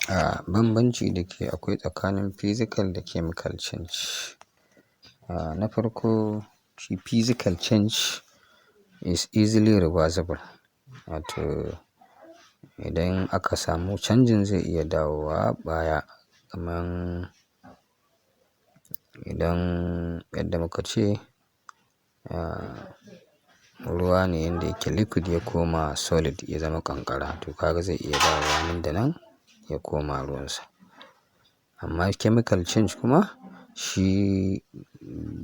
Bambanci da ke akwai tsakanin physical da chemical change. Na farko shi physical change is easily reversible. Wato idan aka samu canjin zai iya dawowa baya. Kaman idan yadda muka ce ruwa ne yanda yake liquid ya koma solid ya zama kankara to kaga zai iya dawowa nan da nan ya koma ruwansa. Amma chemical change kuma shi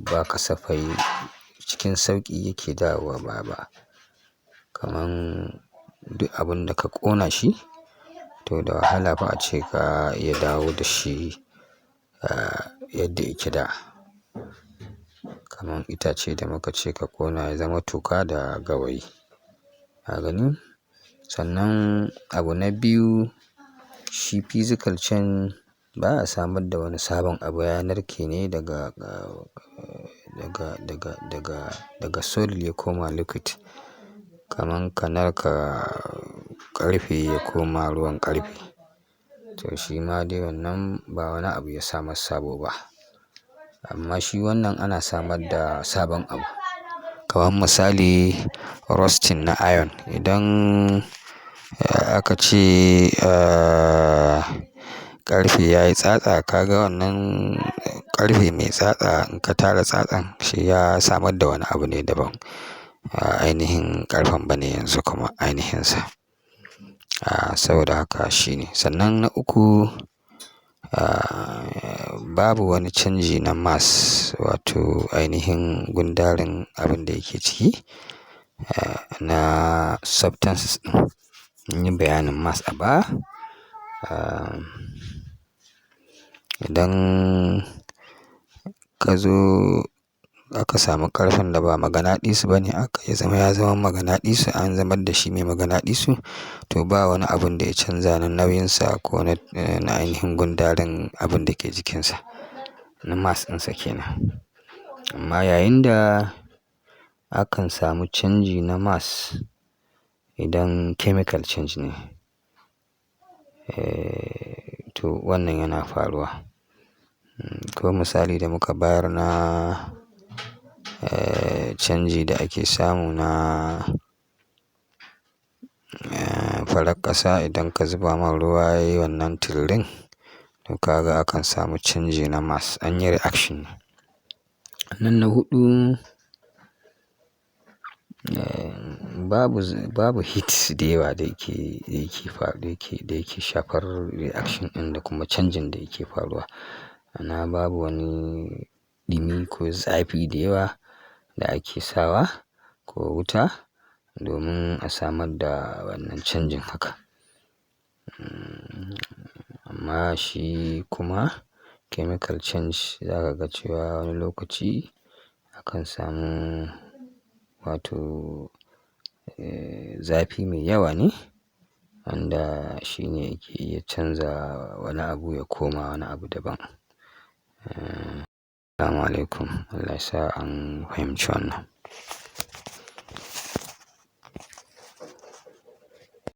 ba kasafai cikin sauƙi yake dawowa baya ba. Kaman duk abun da ka ƙona shi to da wahala fa ace ka iya dawo da shi yadda yake da. Kaman itace da muka ce ka ƙona ya zama toka da gawayi. Ka gani? Sannan abu na biyu shi physical change baya samar da wani sabon abu ya narke ne daga solid ya koma liquid. Kaman ka narka ƙarfe ya koma ruwan ƙarfe. To shi ma dai wannan ba wani abu ya samar sabo ba. Amma shi wannan ana samar da sabon abu. Kaman misali rusting na iron. Idan aka ce ƙarfe yayi tsatsa ka ga wannan ƙarfe mai tsatsa in ka tara tsatsan shi ya samar da wani abu ne daban. Ainihin ƙarfen bane yanzu kuma ainihinsa. Saboda haka shine. Sannan na uku babu wani canji na mass wato ainihin gundarin abin da yake ciki na substances ɗin. Mun yi bayanin mass a baya. Idan ka zo aka samu ƙarfen da ba maganaɗisu bane aka ya zama maganaɗisu an zamar da shi mai maganaɗisu to ba wani abun da ya canza na nauyinsa ko na ainihin gundarin abun da ke jikinsa na mass ɗinsa kenan. Amma yayin da akan samu canji na mass idan chemical change ne to wannan yana faruwa. Ko misali da muka bayar na canji da ake samu na farar ƙasa idan ka zuba man ruwa yayi wannan tiririn to kaga akan samu canji na mass an yi reaction. Nan na huɗu babu heat da yawa da yake shafar reaction ɗin da kuma canjin da yake faruwa. Ana babu wani ɗumi ko zafi da yawa da ake sawa ko wuta domin a samar da wannan canjin haka. Amma shi kuma chemical change za ka ga cewa wani lokaci akan samu wato zafi mai yawa ne wanda shi ne yake iya canza wani abu ya koma wani abu daban. Assalamualaikum. Allah ya sa an fahimci wannan.